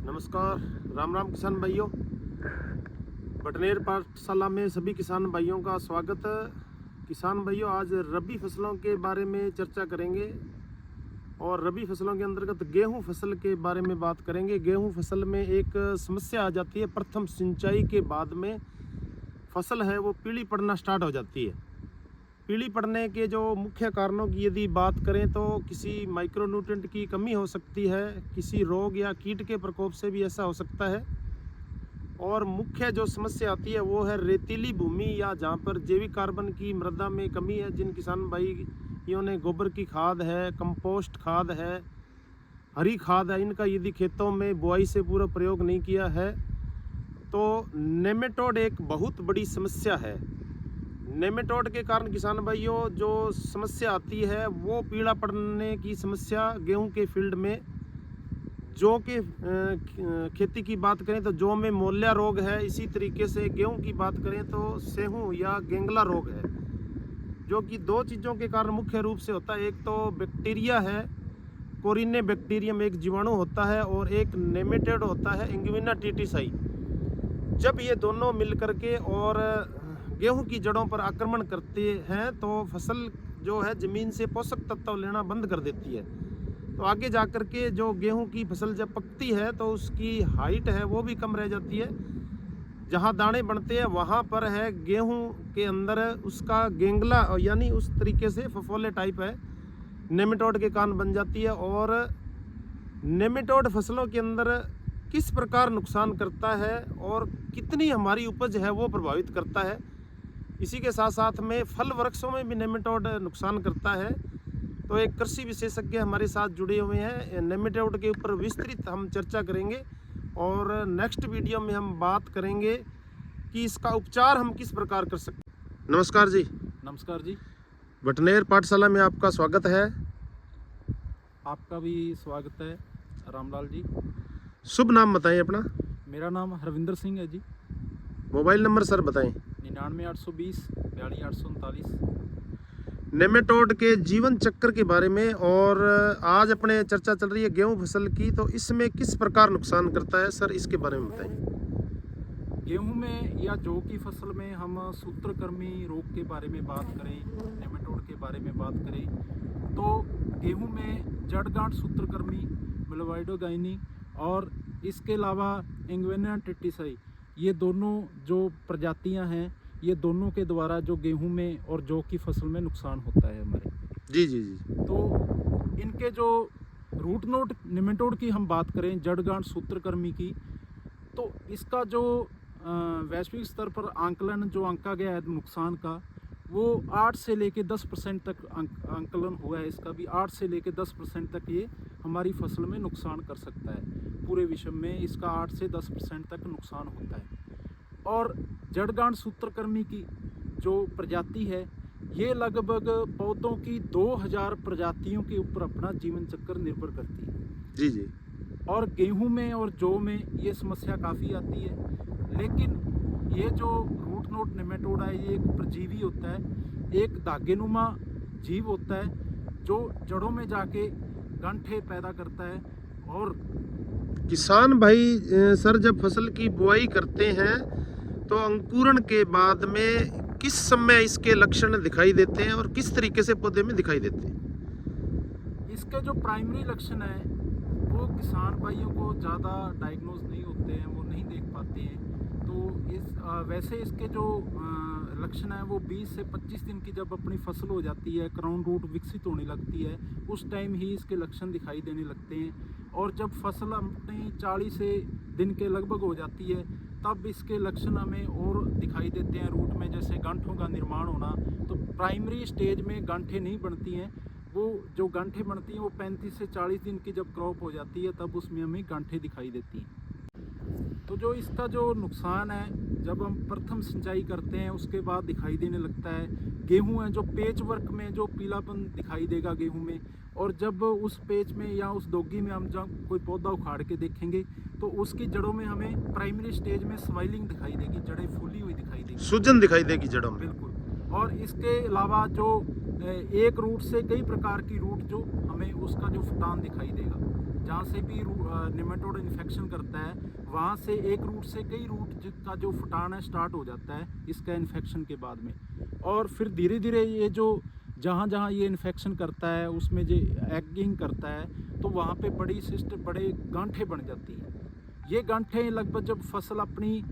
नमस्कार, राम राम किसान भाइयों। बटनेर पाठशाला में सभी किसान भाइयों का स्वागत। किसान भाइयों, आज रबी फसलों के बारे में चर्चा करेंगे और रबी फसलों के अंतर्गत गेहूं फसल के बारे में बात करेंगे। गेहूं फसल में एक समस्या आ जाती है, प्रथम सिंचाई के बाद में फसल है वो पीली पड़ना स्टार्ट हो जाती है। पीली पड़ने के जो मुख्य कारणों की यदि बात करें तो किसी माइक्रोन्यूट्रिएंट की कमी हो सकती है, किसी रोग या कीट के प्रकोप से भी ऐसा हो सकता है। और मुख्य जो समस्या आती है वो है रेतीली भूमि या जहाँ पर जैविक कार्बन की मृदा में कमी है। जिन किसान भाइयों ने गोबर की खाद है, कंपोस्ट खाद है, हरी खाद है, इनका यदि खेतों में बुआई से पूरा प्रयोग नहीं किया है तो नेमेटोड एक बहुत बड़ी समस्या है। नेमेटोड के कारण किसान भाइयों जो समस्या आती है वो पीला पड़ने की समस्या गेहूं के फील्ड में। जौ के खेती की बात करें तो जौ में मोलिया रोग है। इसी तरीके से गेहूं की बात करें तो सेहू या गेंगला रोग है, जो कि दो चीज़ों के कारण मुख्य रूप से होता है। एक तो बैक्टीरिया है, कोरिने बैक्टीरियम एक जीवाणु होता है, और एक नेमेटोड होता है इंग्विना टिटिसाई। जब ये दोनों मिल करके और गेहूं की जड़ों पर आक्रमण करते हैं तो फसल जो है ज़मीन से पोषक तत्व लेना बंद कर देती है। तो आगे जाकर के जो गेहूं की फसल जब पकती है तो उसकी हाइट है वो भी कम रह जाती है। जहां दाने बनते हैं वहां पर है गेहूं के अंदर उसका गेंगला यानी उस तरीके से फफोले टाइप है, नेमेटोड के कारण बन जाती है। और नेमेटोड फसलों के अंदर किस प्रकार नुकसान करता है और कितनी हमारी उपज है वो प्रभावित करता है। इसी के साथ साथ में फल वृक्षों में भी नेमेटोड नुकसान करता है। तो एक कृषि विशेषज्ञ हमारे साथ जुड़े हुए हैं। नेमेटोड के ऊपर विस्तृत हम चर्चा करेंगे और नेक्स्ट वीडियो में हम बात करेंगे कि इसका उपचार हम किस प्रकार कर सकते हैं। नमस्कार जी। नमस्कार जी, बटनेर पाठशाला में आपका स्वागत है। आपका भी स्वागत है रामलाल जी। शुभ नाम बताएं अपना। मेरा नाम हरविंदर सिंह है जी। मोबाइल नंबर सर बताएं। 99 820 42 839। नेमेटोड के जीवन चक्र के बारे में, और आज अपने चर्चा चल रही है गेहूं फसल की, तो इसमें किस प्रकार नुकसान करता है सर, इसके बारे में बताएं। गेहूं में या जौ की फसल में हम सूत्रकृमि रोग के बारे में बात करें, नेमेटोड के बारे में बात करें तो गेहूं में जड़ गांठ सूत्रकृमि, ब्लोवाइडोगाइनी और इसके अलावा इंग्विना टिटिसाई, ये दोनों जो प्रजातियां हैं, ये दोनों के द्वारा जो गेहूं में और जौ की फसल में नुकसान होता है हमारे। जी जी जी। तो इनके जो रूट नोड नेमेटोड की हम बात करें, जड़ गांठ सूत्रकृमि की, तो इसका जो वैश्विक स्तर पर आंकलन जो आंका गया है नुकसान का, वो 8 से लेके 10% तक आंकलन हुआ है। इसका भी 8 से लेके 10% तक ये हमारी फसल में नुकसान कर सकता है। पूरे विश्व में इसका 8 से 10% तक नुकसान होता है। और जड़ गांठ सूत्रकृमि की जो प्रजाति है, ये लगभग पौधों की 2000 प्रजातियों के ऊपर अपना जीवन चक्र निर्भर करती है। जी जी। और गेहूं में और जौ में ये समस्या काफ़ी आती है। लेकिन ये जो रूट नोड नेमेटोड है, ये एक परजीवी होता है, एक धागेनुमा जीव होता है जो जड़ों में जाके गांठें पैदा करता है। और किसान भाई सर जब फसल की बुआई करते हैं तो अंकुरण के बाद में किस समय इसके लक्षण दिखाई देते हैं और किस तरीके से पौधे में दिखाई देते हैं? इसके जो प्राइमरी लक्षण है वो किसान भाइयों को ज़्यादा डायग्नोज नहीं होते हैं, वो नहीं देख पाते हैं। तो वैसे इसके जो लक्षण है वो 20 से 25 दिन की जब अपनी फसल हो जाती है, क्राउन रूट विकसित होने लगती है, उस टाइम ही इसके लक्षण दिखाई देने लगते हैं। और जब फसल अपनी 40 से दिन के लगभग हो जाती है तब इसके लक्षण हमें और दिखाई देते हैं रूट में, जैसे गांठों का निर्माण होना। तो प्राइमरी स्टेज में गांठें नहीं बनती हैं, वो जो गांठें बनती हैं वो 35 से 40 दिन की जब क्रॉप हो जाती है तब उसमें हमें गांठें दिखाई देती हैं। तो जो इसका जो नुकसान है, जब हम प्रथम सिंचाई करते हैं उसके बाद दिखाई देने लगता है। गेहूं है जो पेच वर्क में जो पीलापन दिखाई देगा गेहूं में, और जब उस पेच में या उस डोगी में हम जब कोई पौधा उखाड़ के देखेंगे तो उसकी जड़ों में हमें प्राइमरी स्टेज में स्वाइलिंग दिखाई देगी, जड़ें फूली हुई दिखाई देगी, सूजन दिखाई देगी जड़ों में। बिल्कुल। और इसके अलावा जो एक रूट से कई प्रकार की रूट जो हमें उसका जो फुटान दिखाई देगा। जहाँ से भी निमेटोड इन्फेक्शन करता है, वहाँ से एक रूट से कई रूट का जो फुटान है स्टार्ट हो जाता है इसका इन्फेक्शन के बाद में। और फिर धीरे धीरे ये जो जहाँ जहाँ ये इन्फेक्शन करता है उसमें जो एगिंग करता है तो वहाँ पे बड़ी सिस्ट बड़े गांठें बन जाती हैं। ये गांठें लगभग जब फसल अपनी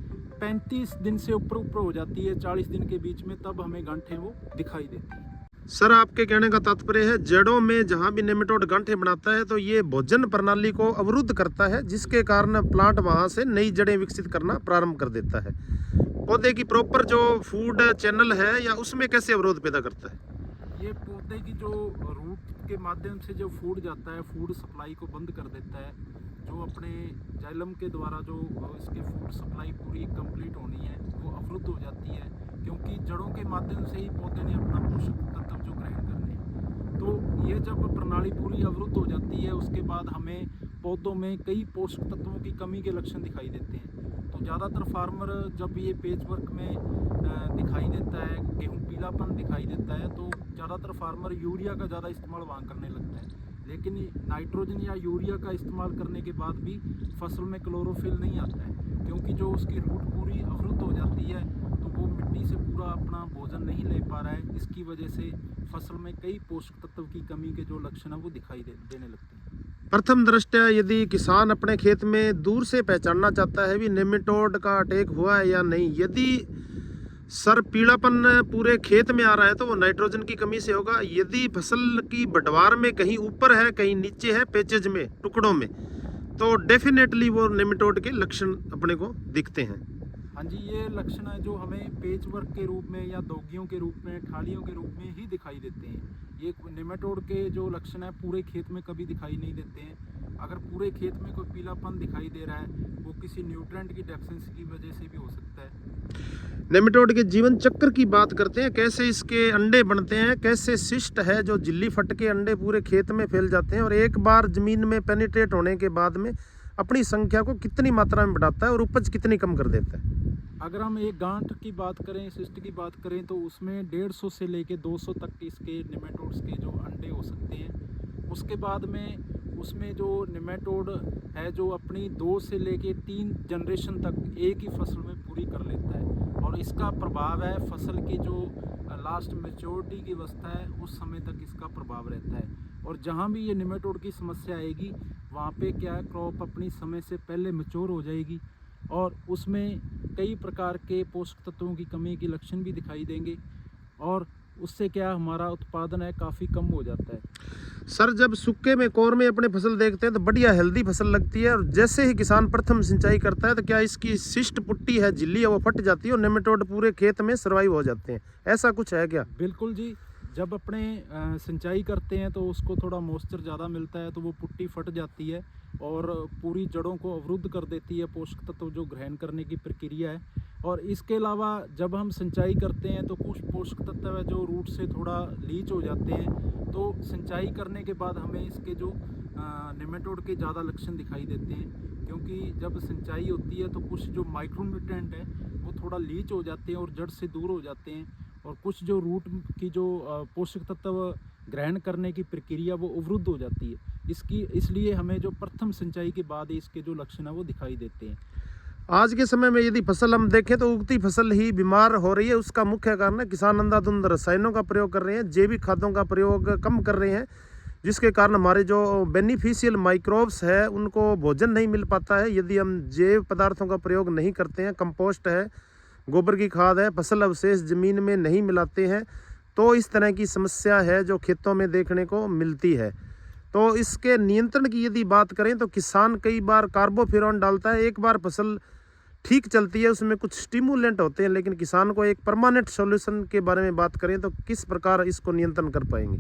35 दिन से ऊपर हो जाती है, 40 दिन के बीच में, तब हमें गांठें वो दिखाई देती हैं। सर, आपके कहने का तात्पर्य है जड़ों में जहां भी नेमेटोड गांठें बनाता है तो ये भोजन प्रणाली को अवरुद्ध करता है, जिसके कारण प्लांट वहां से नई जड़ें विकसित करना प्रारंभ कर देता है। पौधे की प्रॉपर जो फूड चैनल है या उसमें कैसे अवरोध पैदा करता है? ये पौधे की जो रूट के माध्यम से जो फूड जाता है, फूड सप्लाई को बंद कर देता है। जो अपने जाइलम के द्वारा जो इसकी फूड सप्लाई पूरी कंप्लीट होनी है वो अवरुद्ध हो जाती है, क्योंकि जड़ों के माध्यम से ही पौधे ने अपना पोषक तत्व जो ग्रहण करने हैं। तो ये जब प्रणाली पूरी अवरुद्ध हो जाती है उसके बाद हमें पौधों में कई पोषक तत्वों की कमी के लक्षण दिखाई देते हैं। तो ज़्यादातर फार्मर जब ये पेच वर्क में दिखाई देता है, गेहूँ पीलापन दिखाई देता है, तो ज़्यादातर फार्मर यूरिया का ज़्यादा इस्तेमाल वहाँ करने लगता है। लेकिन नाइट्रोजन या यूरिया का इस्तेमाल करने के बाद भी फसल में क्लोरोफिल नहीं आता है, क्योंकि जो उसकी रूट पूरी अवरुद्ध हो जाती है तो वो मिट्टी से पूरा अपना भोजन नहीं ले पा रहा है। इसकी वजह से फसल में कई पोषक तत्व की कमी के जो लक्षण है वो दिखाई देने लगते हैं। प्रथम दृष्टया यदि किसान अपने खेत में दूर से पहचानना चाहता है भी नेमेटोड का अटैक हुआ है या नहीं, यदि सर पीलापन पूरे खेत में आ रहा है तो वो नाइट्रोजन की कमी से होगा। यदि फसल की बढ़वार में कहीं ऊपर है कहीं नीचे है, पेचेज में टुकड़ों में, तो डेफिनेटली वो नेमेटोड के लक्षण अपने को दिखते हैं। हाँ जी, ये लक्षण है जो हमें पेच वर्क के रूप में या दोगियों के रूप में, ठालियों के रूप में ही दिखाई देते हैं। ये नेमेटोड के जो लक्षण है पूरे खेत में कभी दिखाई नहीं देते हैं। अगर पूरे खेत में कोई पीलापन दिखाई दे रहा है वो किसी न्यूट्रेंट की डेफिशिएंसी की वजह से भी हो सकता है। नेमेटोड के जीवन चक्र की बात करते हैं, कैसे इसके अंडे बनते हैं, कैसे सिस्ट है जो झिल्ली फट के अंडे पूरे खेत में फैल जाते हैं और एक बार जमीन में पेनिट्रेट होने के बाद में अपनी संख्या को कितनी मात्रा में बढ़ाता है और उपज कितनी कम कर देता है। अगर हम एक गांठ की बात करें, सिस्ट की बात करें, तो उसमें 150 से लेके 200 तक इसके नेमेटोड्स के जो अंडे हो सकते हैं। उसके बाद में उसमें जो नेमेटोड है जो अपनी 2 से लेके 3 जनरेशन तक एक ही फसल में पूरी कर लेता है और इसका प्रभाव है फसल की जो लास्ट मैच्योरिटी की अवस्था है उस समय तक इसका प्रभाव रहता है। और जहाँ भी ये नेमेटोड की समस्या आएगी वहाँ पे क्या है, क्रॉप अपनी समय से पहले मैच्योर हो जाएगी और उसमें कई प्रकार के पोषक तत्वों की कमी के लक्षण भी दिखाई देंगे और उससे क्या हमारा उत्पादन है काफ़ी कम हो जाता है। सर, जब सूखे में कोर में अपने फसल देखते हैं तो बढ़िया हेल्दी फसल लगती है और जैसे ही किसान प्रथम सिंचाई करता है तो क्या इसकी सिस्ट पुट्टी है, झिल्ली है, वो फट जाती है और नेमेटोड पूरे खेत में सर्वाइव हो जाते हैं, ऐसा कुछ है क्या? बिल्कुल जी, जब अपने सिंचाई करते हैं तो उसको थोड़ा मॉइस्चर ज़्यादा मिलता है तो वो पुट्टी फट जाती है और पूरी जड़ों को अवरुद्ध कर देती है, पोषक तत्व जो ग्रहण करने की प्रक्रिया है। और इसके अलावा जब हम सिंचाई करते हैं तो कुछ पोषक तत्व है जो रूट से थोड़ा लीच हो जाते हैं, तो सिंचाई करने के बाद हमें इसके जो नेमेटोड के ज़्यादा लक्षण दिखाई देते हैं, क्योंकि जब सिंचाई होती है तो कुछ जो माइक्रोन्यूट्रेंट है वो थोड़ा लीच हो जाते हैं और जड़ से दूर हो जाते हैं और कुछ जो रूट की जो पोषक तत्व ग्रहण करने की प्रक्रिया वो अवरुद्ध हो जाती है। इसलिए हमें जो प्रथम सिंचाई के बाद इसके जो लक्षण है वो दिखाई देते हैं। आज के समय में यदि फसल हम देखें तो उगती फसल ही बीमार हो रही है। उसका मुख्य कारण है किसान अंधाधुंध रसायनों का प्रयोग कर रहे हैं, जैविक खादों का प्रयोग कम कर रहे हैं, जिसके कारण हमारे जो बेनिफिशियल माइक्रोब्स है उनको भोजन नहीं मिल पाता है। यदि हम जैव पदार्थों का प्रयोग नहीं करते हैं, कंपोस्ट है, गोबर की खाद है, फसल अवशेष ज़मीन में नहीं मिलाते हैं, तो इस तरह की समस्या है जो खेतों में देखने को मिलती है। तो इसके नियंत्रण की यदि बात करें तो किसान कई बार कार्बोफ्यूरॉन डालता है, एक बार फसल ठीक चलती है, उसमें कुछ स्टिमुलेंट होते हैं, लेकिन किसान को एक परमानेंट सॉल्यूशन के बारे में बात करें तो किस प्रकार इसको नियंत्रण कर पाएंगे?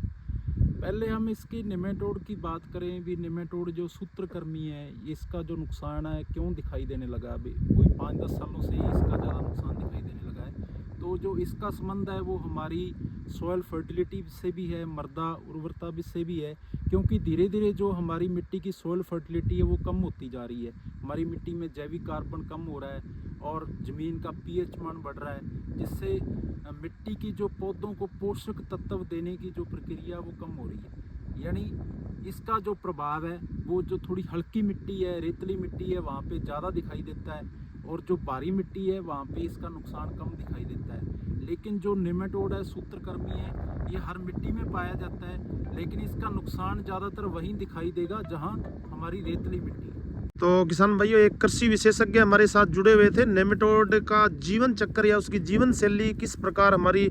पहले हम इसकी नेमेटोड की बात करें भी, नेमेटोड जो सूत्रकृमि है इसका जो नुकसान है क्यों दिखाई देने लगा, अभी कोई 5-10 सालों से ही इसका ज़्यादा नुकसान दिखाई देने लगा है। तो जो इसका संबंध है वो हमारी सॉइल फर्टिलिटी से भी है, मृदा उर्वरता भी से भी है, क्योंकि धीरे धीरे जो हमारी मिट्टी की सॉइल फर्टिलिटी है वो कम होती जा रही है। हमारी मिट्टी में जैविक कार्बन कम हो रहा है और ज़मीन का पीएच मान बढ़ रहा है, जिससे मिट्टी की जो पौधों को पोषक तत्व देने की जो प्रक्रिया वो कम हो रही है। यानी इसका जो प्रभाव है वो जो थोड़ी हल्की मिट्टी है, रेतली मिट्टी है, वहाँ पे ज़्यादा दिखाई देता है, और जो भारी मिट्टी है वहाँ पे इसका नुकसान कम दिखाई देता है। लेकिन जो नेमाटोड है, सूत्रकृमि है, ये हर मिट्टी में पाया जाता है, लेकिन इसका नुकसान ज़्यादातर वहीं दिखाई देगा जहाँ हमारी रेतली मिट्टी है। तो किसान भाइयों, एक कृषि विशेषज्ञ हमारे साथ जुड़े हुए थे। नेमाटोड का जीवन चक्र या उसकी जीवन शैली किस प्रकार हमारी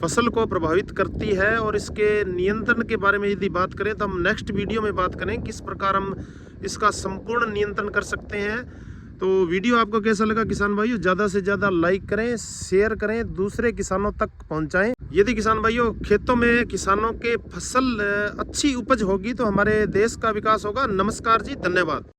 फसल को प्रभावित करती है और इसके नियंत्रण के बारे में यदि बात करें तो हम नेक्स्ट वीडियो में बात करें किस प्रकार हम इसका संपूर्ण नियंत्रण कर सकते हैं। तो वीडियो आपको कैसा लगा किसान भाइयों, ज़्यादा से ज़्यादा लाइक करें, शेयर करें, दूसरे किसानों तक पहुंचाएं। यदि किसान भाइयों खेतों में किसानों के फसल अच्छी उपज होगी तो हमारे देश का विकास होगा। नमस्कार जी, धन्यवाद।